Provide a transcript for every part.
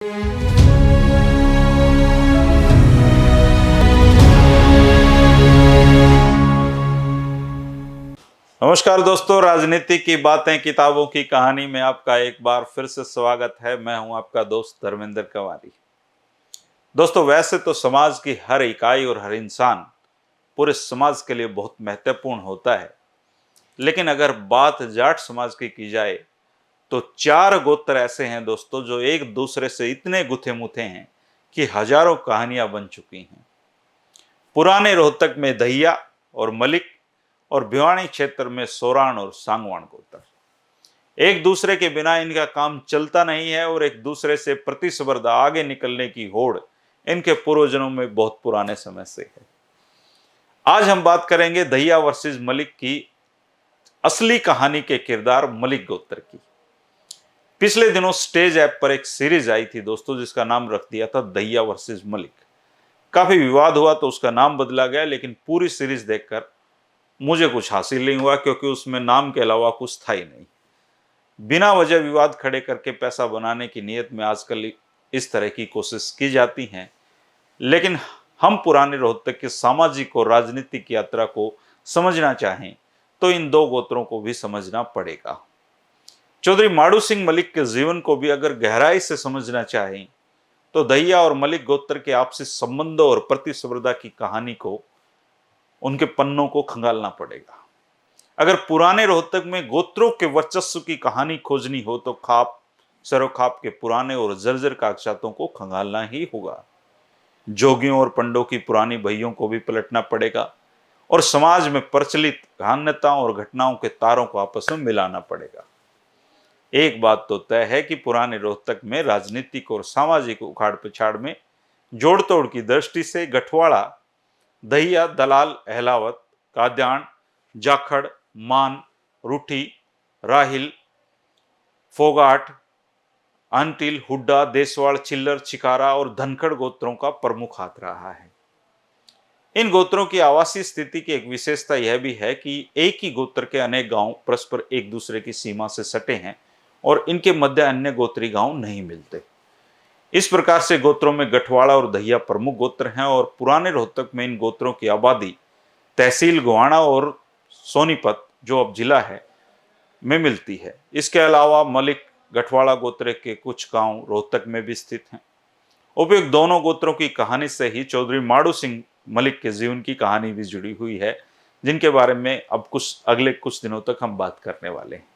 नमस्कार दोस्तों, राजनीति की बातें किताबों की कहानी में आपका एक बार फिर से स्वागत है। मैं हूं आपका दोस्त धर्मेंद्र कंवारी। दोस्तों, वैसे तो समाज की हर इकाई और हर इंसान पूरे समाज के लिए बहुत महत्वपूर्ण होता है, लेकिन अगर बात जाट समाज की जाए तो चार गोत्र ऐसे हैं दोस्तों जो एक दूसरे से इतने गुथे मुथे हैं कि हजारों कहानियां बन चुकी हैं। पुराने रोहतक में दहिया और मलिक और भिवानी क्षेत्र में सोराण और सांगवान गोत्र। एक दूसरे के बिना इनका काम चलता नहीं है और एक दूसरे से प्रतिस्पर्धा आगे निकलने की होड़ इनके पूर्वजों में बहुत पुराने समय से है। आज हम बात करेंगे दहिया वर्सेस मलिक की असली कहानी के किरदार मलिक गोत्र की। पिछले दिनों स्टेज ऐप पर एक सीरीज आई थी दोस्तों, जिसका नाम रख दिया था दहिया वर्सेस मलिक। काफी विवाद हुआ तो उसका नाम बदला गया, लेकिन पूरी सीरीज देखकर मुझे कुछ हासिल नहीं हुआ, क्योंकि उसमें नाम के अलावा कुछ था ही नहीं। बिना वजह विवाद खड़े करके पैसा बनाने की नीयत में आजकल इस तरह की कोशिश की जाती हैं, लेकिन हम पुराने रोहतक की सामाजिक और राजनीतिक यात्रा को समझना चाहें तो इन दो गोत्रों को भी समझना पड़ेगा। चौधरी माड़ू सिंह मलिक के जीवन को भी अगर गहराई से समझना चाहें तो दहिया और मलिक गोत्र के आपसी संबंधों और प्रतिस्पर्धा की कहानी को, उनके पन्नों को खंगालना पड़ेगा। अगर पुराने रोहतक में गोत्रों के वर्चस्व की कहानी खोजनी हो तो सरोखाप के पुराने और जर्जर कागजातों को खंगालना ही होगा। जोगियों और पंडों की पुरानी बहियों को भी पलटना पड़ेगा और समाज में प्रचलित मान्यताओं और घटनाओं के तारों को आपस में मिलाना पड़ेगा। एक बात तो तय है कि पुराने रोहतक में राजनीतिक और सामाजिक उखाड़ पिछाड़ में जोड़ तोड़ की दृष्टि से गठवाड़ा, दहिया, दलाल, अहलावत, काद्याण, जाखड़, मान, रूठी, राहिल, फोगाट, अंटिल, हुड्डा, देसवाड़, चिल्लर, चिकारा और धनखड़ गोत्रों का प्रमुख हाथ रहा है। इन गोत्रों की आवासीय स्थिति की एक विशेषता यह भी है कि एक ही गोत्र के अनेक गांव परस्पर एक दूसरे की सीमा से सटे हैं और इनके मध्य अन्य गोत्री गांव नहीं मिलते। इस प्रकार से गोत्रों में गठवाड़ा और दहिया प्रमुख गोत्र हैं और पुराने रोहतक में इन गोत्रों की आबादी तहसील गोहाना और सोनीपत, जो अब जिला है, में मिलती है। इसके अलावा मलिक, गठवाड़ा गोत्र के कुछ गांव रोहतक में भी स्थित हैं। उपयुक्त दोनों गोत्रों की कहानी से ही चौधरी माड़ू सिंह मलिक के जीवन की कहानी भी जुड़ी हुई है, जिनके बारे में अब अगले कुछ दिनों तक हम बात करने वाले हैं।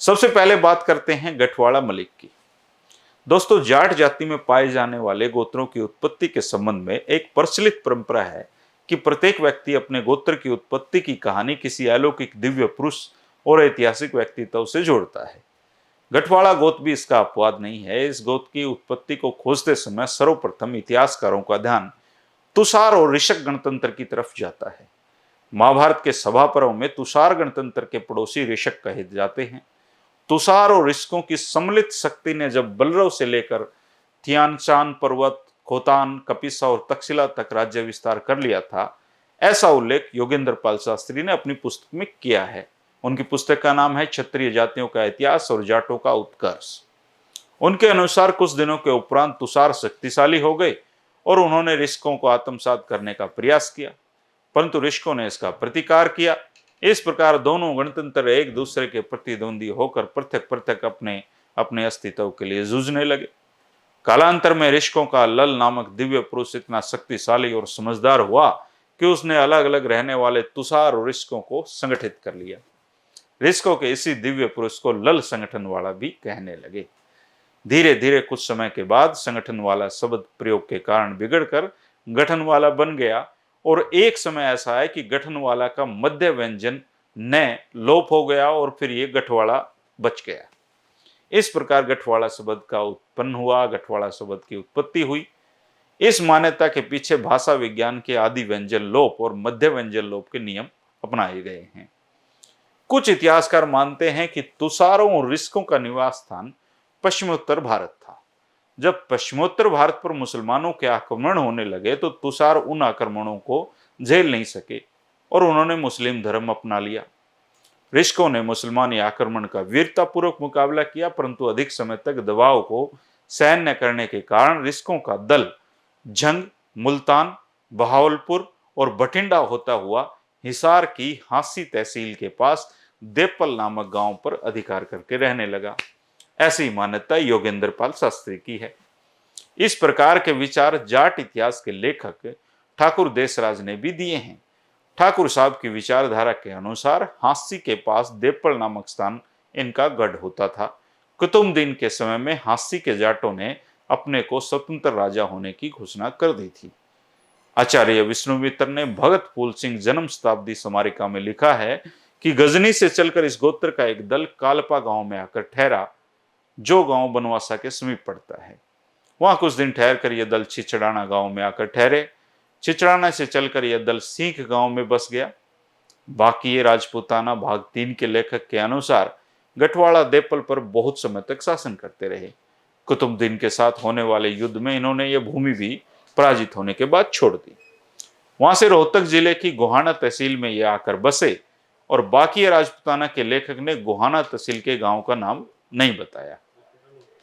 सबसे पहले बात करते हैं गठवाड़ा मलिक की। दोस्तों, जाट जाति में पाए जाने वाले गोत्रों की उत्पत्ति के संबंध में एक प्रचलित परंपरा है कि प्रत्येक व्यक्ति अपने गोत्र की उत्पत्ति की कहानी किसी अलौकिक दिव्य पुरुष और ऐतिहासिक व्यक्तित्व से जोड़ता है। गठवाड़ा गोत्र भी इसका अपवाद नहीं है। इस गोत्र की उत्पत्ति को खोजते समय सर्वप्रथम इतिहासकारों का ध्यान तुषार और ऋषक गणतंत्र की तरफ जाता है। महाभारत के सभा पर्व में तुषार गणतंत्र के पड़ोसी ऋषक कहे जाते हैं। तुषार और ऋषकों की सम्मिलित शक्ति ने जब बलरव से लेकर थियानचान पर्वत, खोतान, कपिसा और तक्षशिला तक राज्य विस्तार कर लिया था, ऐसा उल्लेख योगेंद्र पाल शास्त्री ने अपनी पुस्तक में किया है। उनकी पुस्तक का नाम है क्षत्रिय जातियों का इतिहास और जाटों का उत्कर्ष। उनके अनुसार कुछ दिनों के उपरांत तुषार शक्तिशाली हो गए और उन्होंने ऋषकों को आत्मसात करने का प्रयास किया, परंतु ऋषकों ने इसका प्रतिकार किया। इस प्रकार दोनों गणतंत्र एक दूसरे के प्रतिद्वंदी होकर पृथक पृथक अपने अपने अस्तित्व के लिए जूझने लगे। कालांतर में ऋषकों का लल नामक दिव्य पुरुष इतना शक्तिशाली और समझदार हुआ कि उसने अलग अलग रहने वाले तुषार और ऋषकों को संगठित कर लिया। ऋषकों के इसी दिव्य पुरुष को लल संगठन वाला भी कहने लगे। धीरे धीरे कुछ समय के बाद संगठन वाला शब्द प्रयोग के कारण बिगड़कर गठन वाला बन गया और एक समय ऐसा है कि गठन वाला का मध्य व्यंजन न लोप हो गया और फिर ये गठवाड़ा बच गया। इस प्रकार गठवाड़ा शब्द का उत्पन्न हुआ, गठवाड़ा शब्द की उत्पत्ति हुई। इस मान्यता के पीछे भाषा विज्ञान के आदि व्यंजन लोप और मध्य व्यंजन लोप के नियम अपनाए गए हैं। कुछ इतिहासकार मानते हैं कि तुषारों और ऋषकों का निवास स्थान पश्चिमोत्तर भारत था। जब पश्चिमोत्तर भारत पर मुसलमानों के आक्रमण होने लगे तो तुषार उन आक्रमणों को झेल नहीं सके और उन्होंने मुस्लिम धर्म अपना लिया। ऋषकों ने मुसलमानी आक्रमण का वीरतापूर्वक मुकाबला किया, परंतु अधिक समय तक दबाव को सहन न करने के कारण रिस्कों का दल झंग, मुल्तान, बहावलपुर और बठिंडा होता हुआ हिसार की हांसी तहसील के पास देपल नामक गांव पर अधिकार करके रहने लगा। ऐसी मान्यता योगेंद्र पाल शास्त्री की है। इस प्रकार के विचार जाट इतिहास के लेखक ठाकुर देसराज ने भी दिए हैं। ठाकुर साहब की विचारधारा के अनुसार हांसी के पास देपल नामक स्थान इनका गढ़ होता था। कुतुबुद्दीन के समय में हांसी के जाटों ने अपने को स्वतंत्र राजा होने की घोषणा कर दी थी। आचार्य विष्णु मित्र ने भगत फूल सिंह जन्म शताब्दी स्मारिका में लिखा है कि गजनी से चलकर इस गोत्र का एक दल कालपा गांव में आकर ठहरा, जो गांव बनवासा के समीप पड़ता है। वहां कुछ दिन ठहरकर यह दल छिचड़ाना गांव में आकर ठहरे। छिचड़ाना से चलकर यह दल सीख गांव में बस गया। बाकी ये राजपूताना भाग 3 के लेखक के अनुसार गठवाड़ा देपल पर बहुत समय तक शासन करते रहे। कुतुबुद्दीन के साथ होने वाले युद्ध में इन्होंने यह भूमि भी पराजित होने के बाद छोड़ दी। वहां से रोहतक जिले की गोहाना तहसील में ये आकर बसे और बाकी राजपूताना के लेखक ने गोहाना तहसील के गांव का नाम नहीं बताया।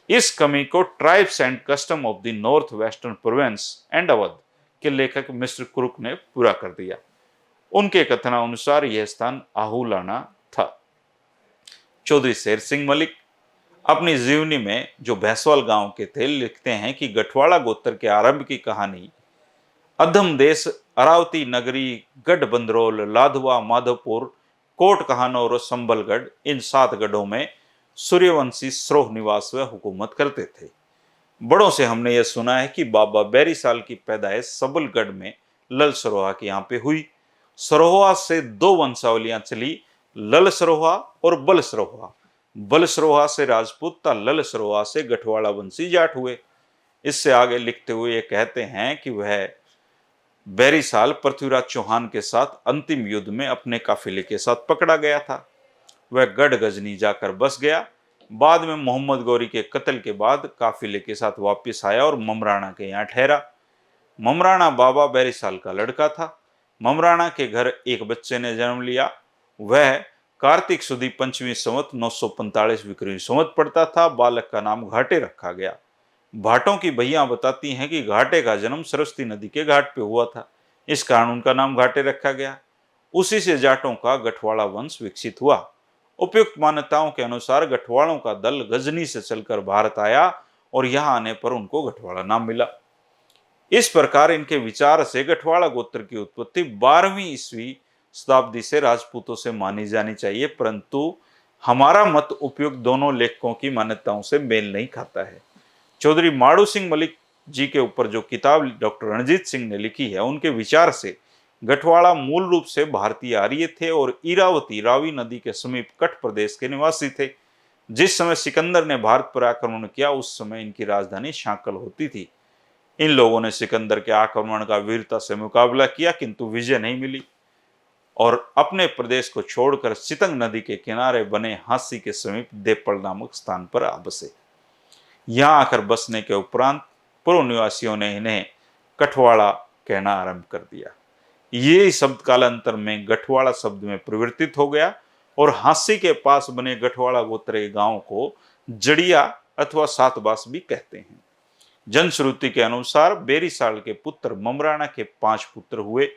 इस कमी को tribes and custom of the north western province and Awadh के लेखक मिस्टर कुरुक ने पूरा कर दिया। उनके कथनानुसार यह स्थान आहूलाना था। चौधरी शेर सिंह मलिक अपनी जीवनी में, जो भैंसवाल गांव के थे, लिखते हैं कि गठवाड़ा गोत्र के आरंभ की कहानी अधम देश, अरावती नगरी, गढ़ बंदरोल, लाधवा, माधवपुर, कोट कहानौर और संबलगढ़, इन 7 गढ़ों में सूर्यवंशी स्रोह निवास व हुकूमत करते थे। बड़ों से हमने यह सुना है कि बाबा बैरीसाल की पैदाइश सबलगढ़ में लल सरोहा के यहाँ पे हुई। सरोहा से 2 वंशावलियां चली, लल सरोहा और बल सरोहा। बल सरोहा से राजपूत था, लल सरोहा से गठवाड़ा वंशी जाट हुए। इससे आगे लिखते हुए ये कहते हैं कि वह बैरीसाल पृथ्वीराज चौहान के साथ अंतिम युद्ध में अपने काफिले के साथ पकड़ा गया था। वह गढ़ गजनी जाकर बस गया। बाद में मोहम्मद गौरी के कत्ल के बाद काफिले के साथ वापस आया और ममराना के यहाँ ठहरा। ममराना बाबा बैरीसाल का लड़का था। ममराना के घर एक बच्चे ने जन्म लिया। वह कार्तिक सुदी 5वीं संवत 945 विक्रमी संवत पड़ता था। बालक का नाम घाटे रखा गया। भाटों की भैया बताती हैं कि घाटे का जन्म सरस्वती नदी के घाट पे हुआ था, इस कारण उनका नाम घाटे रखा गया। उसी से जाटों का गठवाड़ा वंश विकसित हुआ। उपयुक्त मान्यताओं के अनुसार गठवाड़ों का दल गजनी से चलकर भारत आया और यहां आने पर उनको गठवाड़ा नाम मिला। इस प्रकार इनके विचार से गठवाड़ा गोत्र की उत्पत्ति 12वीं ईस्वी शताब्दी से राजपूतों से मानी जानी चाहिए, परंतु हमारा मत उपयुक्त दोनों लेखकों की मान्यताओं से मेल नहीं खाता है। चौधरी माड़ू सिंह मलिक जी के ऊपर जो किताब डॉक्टर रणजीत सिंह ने लिखी है, उनके विचार से गठवाड़ा मूल रूप से भारतीय आर्य थे और इरावती रावी नदी के समीप कठ प्रदेश के निवासी थे। जिस समय सिकंदर ने भारत पर आक्रमण किया, उस समय इनकी राजधानी शांकल होती थी। इन लोगों ने सिकंदर के आक्रमण का वीरता से मुकाबला किया, किंतु विजय नहीं मिली और अपने प्रदेश को छोड़कर सितंग नदी के किनारे बने हांसी के समीप देपल नामक स्थान पर आ बसे। यहाँ आकर बसने के उपरांत पूर्व निवासियों ने इन्हें कठवाड़ा कहना आरंभ कर दिया। ये शब्द कालांतर में गठवाड़ा शब्द में परिवर्तित हो गया और हांसी के पास बने गठवाड़ा गोत्र के गांव को जड़िया अथवा सातबास भी कहते हैं। जनश्रुति के अनुसार बेरीसाल के पुत्र ममराना के 5 पुत्र हुए।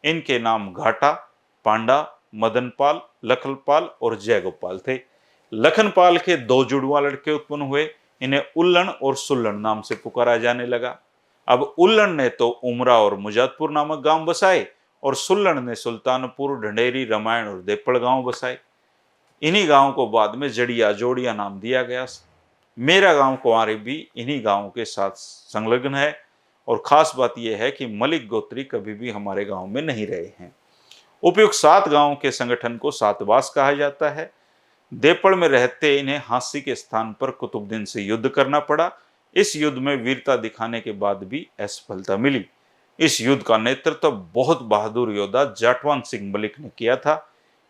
इनके नाम घाटा, पांडा, मदनपाल, लखनपाल और जयगोपाल थे। लखनपाल के 2 जुड़वा लड़के उत्पन्न हुए। इन्हें उल्लन और सुल्लन नाम से पुकारा जाने लगा। अब उल्लन ने तो उमरा और मुजादपुर नामक गांव बसाए और सुल्लन ने सुल्तानपुर, ढंडेरी, रामायण और देपड़ गांव बसाए। इन्हीं गांव को बाद में जड़िया जोड़िया नाम दिया गया। मेरा गांव कुंवारी भी इन्हीं गांवों के साथ संलग्न है और खास बात यह है कि मलिक गोत्री कभी भी हमारे गांव में नहीं रहे हैं। उपयुक्त 7 गांवों के संगठन को सातवास कहा जाता है। देपड़ में रहते इन्हें हांसी के स्थान पर कुतुबुद्दीन से युद्ध करना पड़ा। इस युद्ध में वीरता दिखाने के बाद भी असफलता मिली। इस युद्ध का नेतृत्व बहुत बहादुर योद्धा जाटवान सिंह मलिक ने किया था।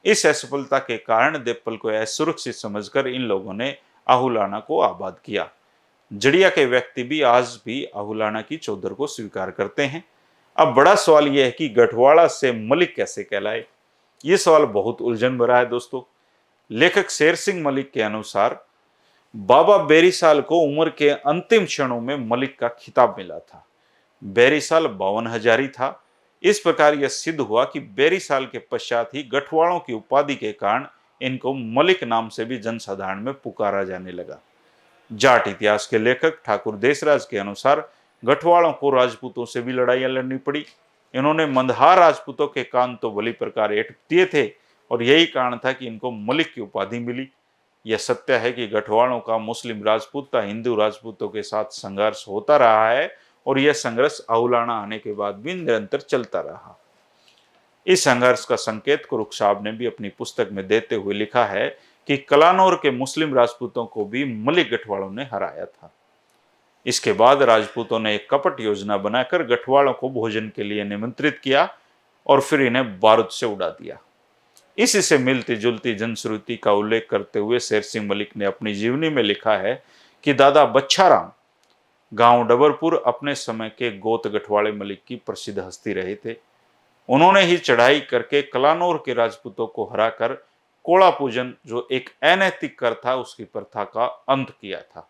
इस असफलता के कारण देपल को असुरक्षित समझकर इन लोगों ने आहूलाना को आबाद किया। जड़िया के व्यक्ति भी आज भी आहूलाना की चौधर को स्वीकार करते हैं। अब बड़ा सवाल यह है कि गठवाड़ा से मलिक कैसे कहलाए। ये सवाल बहुत उलझन भरा है दोस्तों। लेखक शेर सिंह मलिक के अनुसार बाबा बेरीसाल को उम्र के अंतिम क्षणों में मलिक का खिताब मिला था। बेरीसाल 52 हजारी था। इस प्रकार यह सिद्ध हुआ कि बेरीसाल के पश्चात ही गठवाड़ों की उपाधि के कारण इनको मलिक नाम से भी जनसाधारण में पुकारा जाने लगा। जाट इतिहास के लेखक ठाकुर देसराज के अनुसार गठवाड़ों को राजपूतों से भी लड़ाइयां लड़नी पड़ी। इन्होंने मंदहार राजपूतों के कान तो भली प्रकार ऐंठ दिए थे और यही कारण था कि इनको मलिक की उपाधि मिली। यह सत्य है कि गठवाड़ों का मुस्लिम राजपूत हिंदू राजपूतों के साथ संघर्ष होता रहा है और यह संघर्ष अहुलाना आने के बाद भी निरंतर चलता रहा। इस संघर्ष का संकेत कुरुख साहब ने भी अपनी पुस्तक में देते हुए लिखा है कि कलानौर के मुस्लिम राजपूतों को भी मलिक गठवाड़ों ने हराया था। इसके बाद राजपूतों ने एक कपट योजना बनाकर गठवाड़ों को भोजन के लिए निमंत्रित किया और फिर इन्हें बारूद से उड़ा दिया। इसी से मिलती जुलती जनश्रुति का उल्लेख करते हुए शेर सिंह मलिक ने अपनी जीवनी में लिखा है कि दादा बच्छाराम गांव डबरपुर अपने समय के गोत गठवाड़े मलिक की प्रसिद्ध हस्ती रहे थे। उन्होंने ही चढ़ाई करके कलानौर के राजपूतों को हराकर कोड़ा पूजन, जो एक अनैतिक कर था, उसकी प्रथा का अंत किया था।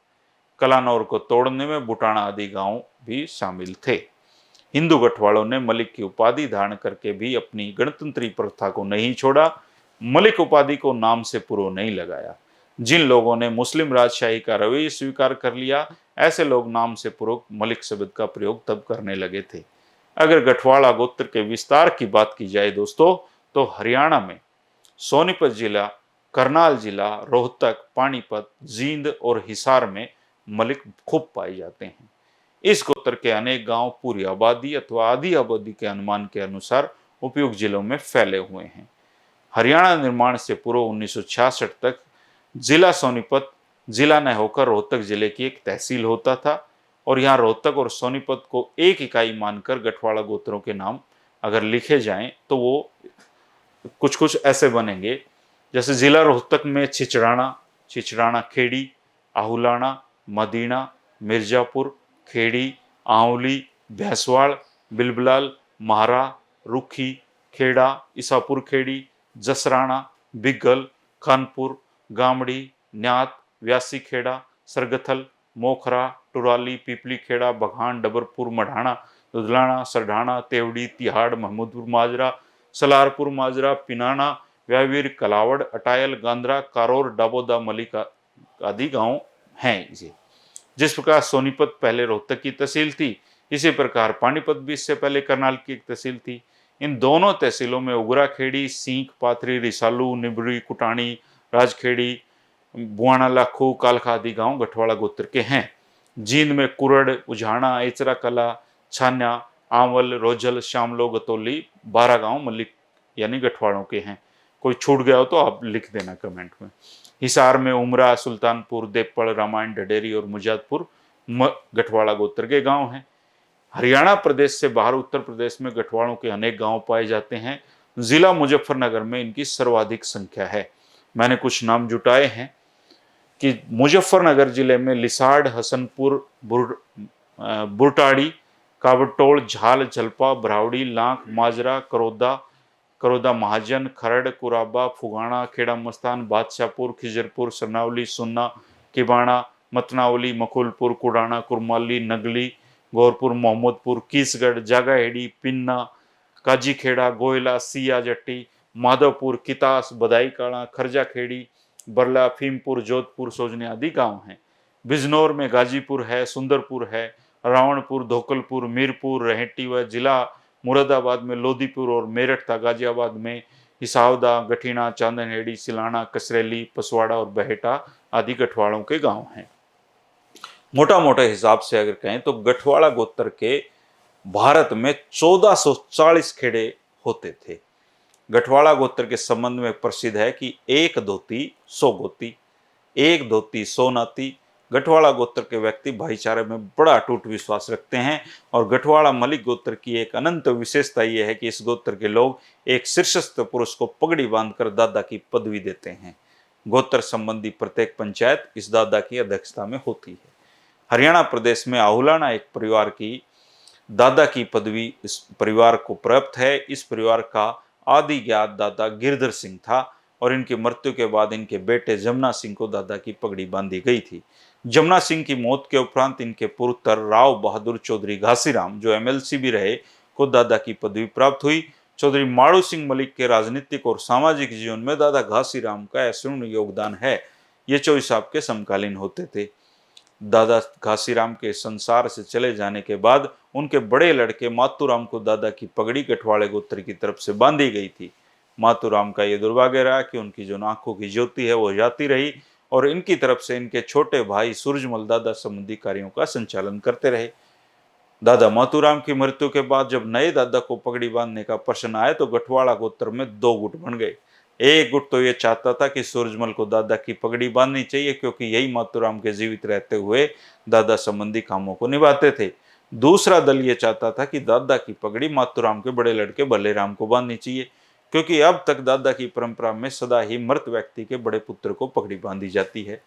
कलानौर को तोड़ने में बुटाना आदि गांव भी शामिल थे। हिंदू गठवाड़ों ने मलिक की उपाधि धारण करके भी अपनी गणतंत्री प्रथा को नहीं छोड़ा। मलिक उपाधि को नाम से पुरो नहीं लगाया। जिन लोगों ने मुस्लिम राजशाही का रवैया स्वीकार कर लिया, ऐसे लोग नाम से पुरो मलिक शब्द का प्रयोग तब करने लगे थे। अगर गठवाड़ा गोत्र के विस्तार की बात की जाए दोस्तों, तो हरियाणा में सोनीपत जिला, करनाल जिला, रोहतक, पानीपत, जींद और हिसार में मलिक खूब पाए जाते हैं। इस गोत्र के अनेक गांव पूरी आबादी अथवा आधी आबादी के अनुमान के अनुसार उपयुक्त जिलों में फैले हुए हैं। हरियाणा निर्माण से पूर्व 1966 तक जिला सोनीपत जिला न होकर रोहतक जिले की एक तहसील होता था और यहाँ रोहतक और सोनीपत को एक इकाई मानकर गठवाड़ा गोत्रों के नाम अगर लिखे जाएं तो वो कुछ कुछ ऐसे बनेंगे, जैसे जिला रोहतक में छिचराना, छिचराना खेड़ी, आहुलाना, मदीना, मिर्जापुर, खेड़ी, आंवली, भैंसवाड़, बिलबलाल, महारा, रुखी, खेड़ा, ईसापुर खेड़ी, जसराना, बिगल, खानपुर, गामड़ी, न्यात, व्यासी खेड़ा, सरगथल, मोखरा, टुराली, पीपली खेड़ा, बघान, डबरपुर, मढ़ाना, दुधलाना, सरढाना, तेवड़ी, तिहाड़, महमूदपुर माजरा, सलारपुर माजरा, पिनाना, व्यावीर, कलावड़, अटायल, गांद्रा, कारोर, डाबोदा, मलिक आदि गांव हैं। ये जिस प्रकार सोनीपत पहले रोहतक की तहसील थी, इसी प्रकार पानीपत भी इससे पहले करनाल की एक तहसील थी। इन दोनों तहसीलों में उगरा खेड़ी, सींक, पाथरी, रिसालू, निबड़ी, कुटानी, राजखेड़ी, बुआना, लाखू, कालखा आदि गांव गठवाड़ा गोत्र के हैं। जींद में कुरड़, उझाना, एचरा कला, छान्या, आंवल, रोजल, श्यामलो, गतौली 12 गांव मलिक यानी गठवाड़ों के हैं। कोई छूट गया हो तो आप लिख देना कमेंट में। हिसार में उमरा, सुल्तानपुर, देपड़, रामायण, ढडेरी और मुजादपुर गठवाड़ा गोत्र के गांव हैं। हरियाणा प्रदेश से बाहर उत्तर प्रदेश में गठवाड़ों के अनेक गांव पाए जाते हैं। जिला मुजफ्फरनगर में इनकी सर्वाधिक संख्या है। मैंने कुछ नाम जुटाए हैं कि मुजफ्फरनगर जिले में लिसाड़, हसनपुर, बुरटाड़ी, काबटोड़, झाल, झलपा, भरावड़ी, लाख, माजरा, करोदा महाजन, खरड़, कुराबा, फुगाना, खेड़ा मस्तान, बादशाहपुर, खिजरपुर, सरनावली, सुन्ना, किबाणा, मतनावली, मकुलपुर, कुडाना, कुरमाली, नगली, गौरपुर, मोहम्मदपुर, कीसगढ़, जागाहेड़ी, पिन्ना, काजीखेड़ा, गोयला, सिया जट्टी, माधवपुर, कितास, बदाईकाड़ा, खरजाखेड़ी, बरला, फीमपुर, जोधपुर, सोजने आदि गांव हैं। बिजनौर में गाजीपुर है, सुंदरपुर है, रावणपुर, धोकलपुर, मीरपुर, रहेटी व जिला मुरादाबाद में लोधीपुर और मेरठ था। गाजियाबाद में हिसावदा, गठीना, चांदनहेड़ी, सिलाना, कसरेली, पसवाड़ा और बहेटा आदि गठवाड़ों के गांव हैं। मोटा मोटा हिसाब से अगर कहें तो गठवाड़ा गोत्र के भारत में 1440 खेड़े होते थे। गठवाड़ा गोत्र के संबंध में प्रसिद्ध है कि एक धोती 100 गोती, एक धोती 100 नाती। गठवाड़ा गोत्र के व्यक्ति भाईचारे में बड़ा अटूट विश्वास रखते हैं और गठवाड़ा मलिक गोत्र की एक अनंत विशेषता यह है कि इस गोत्र के लोग एक शीर्षस्थ पुरुष को पगड़ी बांधकर दादा की पदवी देते हैं। गोत्र संबंधी प्रत्येक पंचायत इस दादा की अध्यक्षता में होती है। हरियाणा प्रदेश में आहुलाना एक परिवार की दादा की पदवी इस परिवार को प्राप्त है। इस परिवार का आदि ज्ञात दादा गिरधर सिंह था। और इनकी मृत्यु के बाद इनके बेटे जमुना सिंह को दादा की पगड़ी बांधी गई थी। जमुना सिंह की मौत के उपरांत इनके पुत्र राव बहादुर चौधरी घासीराम, जो एमएलसी भी रहे, को दादा की पदवी प्राप्त हुई। चौधरी माड़ू सिंह मलिक के राजनीतिक और सामाजिक जीवन में दादा घासीराम का अक्षुण्ण योगदान है। ये चौधरी साहब के समकालीन होते थे। दादा घासीराम के संसार से चले जाने के बाद उनके बड़े लड़के मातूराम को दादा की पगड़ी गठवाड़े गोत्र की तरफ से बांधी गई थी। मातूराम का ये दुर्भाग्य रहा कि उनकी जो आंखों की ज्योति है वो जाती रही और इनकी तरफ से इनके छोटे भाई सूरजमल दादा संबंधी कार्यों का संचालन करते रहे। दादा मातूराम की मृत्यु के बाद जब नए दादा को पगड़ी बांधने का प्रश्न आया तो गठवाड़ा गोत्र में दो गुट बन गए। एक गुट तो ये चाहता था कि सूरजमल को दादा की पगड़ी बांधनी चाहिए, क्योंकि यही मातूराम के जीवित रहते हुए दादा संबंधी कामों को निभाते थे। दूसरा दल ये चाहता था कि दादा की पगड़ी मातूराम के बड़े लड़के भल्लेराम को बांधनी चाहिए, क्योंकि अब तक दादा की परंपरा में सदा ही मृत व्यक्ति के बड़े पुत्र को पगड़ी बांधी जाती है।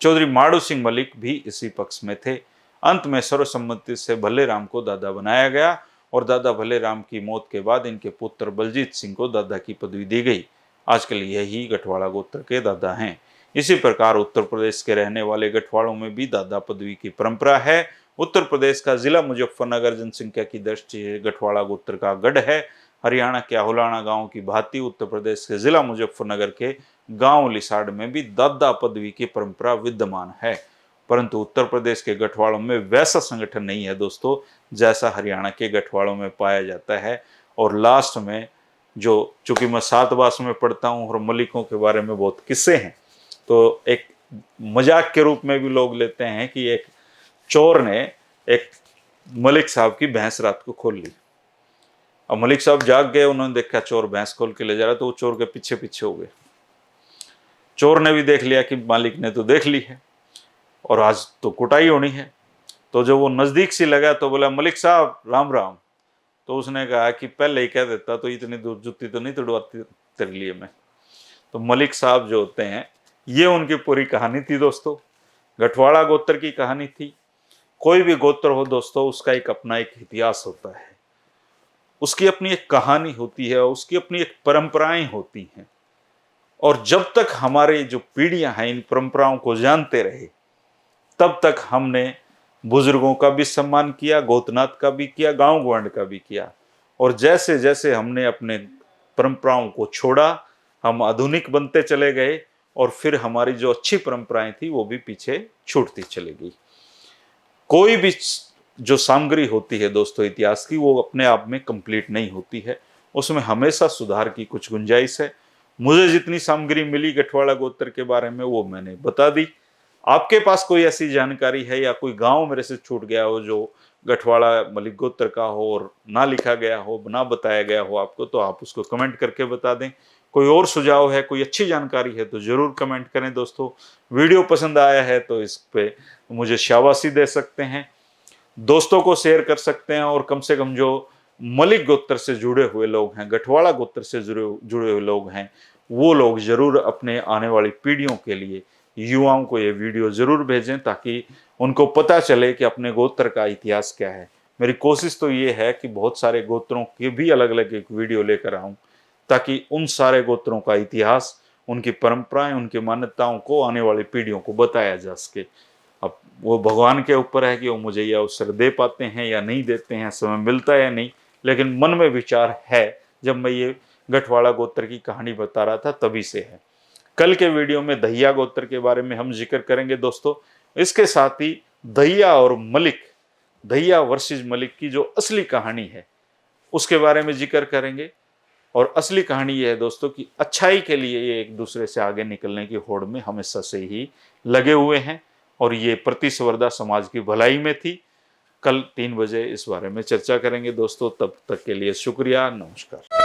चौधरी माड़ू सिंह मलिक भी इसी पक्ष में थे। अंत में सर्वसम्मति से भल्लेराम को दादा बनाया गया और दादा भल्लेराम की मौत के बाद इनके पुत्र बलजीत सिंह को दादा की पदवी दी गई। आजकल यही गठवाड़ा गोत्र के दादा हैं। इसी प्रकार उत्तर प्रदेश के रहने वाले गठवाड़ों में भी दादा पदवी की परंपरा है। उत्तर प्रदेश का जिला मुजफ्फरनगर जनसंख्या की दृष्टि से गठवाड़ा गोत्र का गढ़ है। हरियाणा के हुलाना गांव की भांति उत्तर प्रदेश के जिला मुजफ्फरनगर के गांव लिसाड़ में भी दादा पदवी की परंपरा विद्यमान है, परंतु उत्तर प्रदेश के गठवाड़ों में वैसा संगठन नहीं है दोस्तों जैसा हरियाणा के गठवाड़ों में पाया जाता है। और लास्ट में जो, चूंकि मैं सातवास में पढ़ता हूँ और मलिकों के बारे में बहुत किस्से हैं, तो एक मजाक के रूप में भी लोग लेते हैं कि एक चोर ने एक मलिक साहब की भैंस रात को खोल ली। अब मलिक साहब जाग गए, उन्होंने देखा चोर भैंस खोल के ले जा रहा, तो वो चोर के पीछे पीछे हो गए। चोर ने भी देख लिया कि मालिक ने तो देख ली है और आज तो कुटाई होनी है। तो जब वो नजदीक से लगा तो बोला, मलिक साहब राम राम। तो उसने कहा कि पहले ही कह देता तो इतनी दूर जुत्ती तो नहीं तुड़वाती तेरे लिए मैं। तो मलिक साहब जो होते हैं, ये उनकी पूरी कहानी थी दोस्तों। गठवाड़ा गोत्र की कहानी थी। कोई भी गोत्र हो दोस्तों, उसका एक अपना एक इतिहास होता है, उसकी अपनी एक कहानी होती है, उसकी अपनी एक परंपराएं होती हैं। और जब तक हमारे जो पीढ़ियां हैं इन परंपराओं को जानते रहे, तब तक हमने बुजुर्गों का भी सम्मान किया, गोतनाथ का भी किया, गांव गवांड का भी किया। और जैसे जैसे हमने अपने परंपराओं को छोड़ा, हम आधुनिक बनते चले गए और फिर हमारी जो अच्छी परंपराएं थी वो भी पीछे छूटती चली गई। कोई भी जो सामग्री होती है दोस्तों इतिहास की, वो अपने आप में कंप्लीट नहीं होती है, उसमें हमेशा सुधार की कुछ गुंजाइश है। मुझे जितनी सामग्री मिली गठवाड़ा गोत्र के बारे में वो मैंने बता दी। आपके पास कोई ऐसी जानकारी है या कोई गांव मेरे से छूट गया हो जो गठवाड़ा मलिक गोत्र का हो और ना लिखा गया हो, ना बताया गया हो आपको, तो आप उसको कमेंट करके बता दें। कोई और सुझाव है, कोई अच्छी जानकारी है तो जरूर कमेंट करें दोस्तों। वीडियो पसंद आया है तो इस पे मुझे शाबाशी दे सकते हैं, दोस्तों को शेयर कर सकते हैं, और कम से कम जो मलिक गोत्र से जुड़े हुए लोग हैं, गठवाड़ा गोत्र से जुड़े हुए लोग हैं, वो लोग जरूर अपने आने वाली पीढ़ियों के लिए, युवाओं को ये वीडियो जरूर भेजें, ताकि उनको पता चले कि अपने गोत्र का इतिहास क्या है। मेरी कोशिश तो ये है कि बहुत सारे गोत्रों के भी अलग अलग एक वीडियो लेकर आऊं, ताकि उन सारे गोत्रों का इतिहास, उनकी परंपराएं, उनकी मान्यताओं को आने वाली पीढ़ियों को बताया जा सके। अब वो भगवान के ऊपर है कि वो मुझे यह अवसर दे पाते हैं या नहीं देते हैं, समय मिलता है या नहीं, लेकिन मन में विचार है। जब मैं ये गठवाड़ा गोत्र की कहानी बता रहा था तभी से है। कल के वीडियो में दहिया गोत्र के बारे में हम जिक्र करेंगे दोस्तों। इसके साथ ही दहिया और मलिक, दहिया वर्सेस मलिक की जो असली कहानी है उसके बारे में जिक्र करेंगे। और असली कहानी यह है दोस्तों कि अच्छाई के लिए ये एक दूसरे से आगे निकलने की होड़ में हमेशा से ही लगे हुए हैं, और ये प्रतिस्पर्धा समाज की भलाई में थी। कल 3 बजे इस बारे में चर्चा करेंगे दोस्तों। तब तक के लिए शुक्रिया, नमस्कार।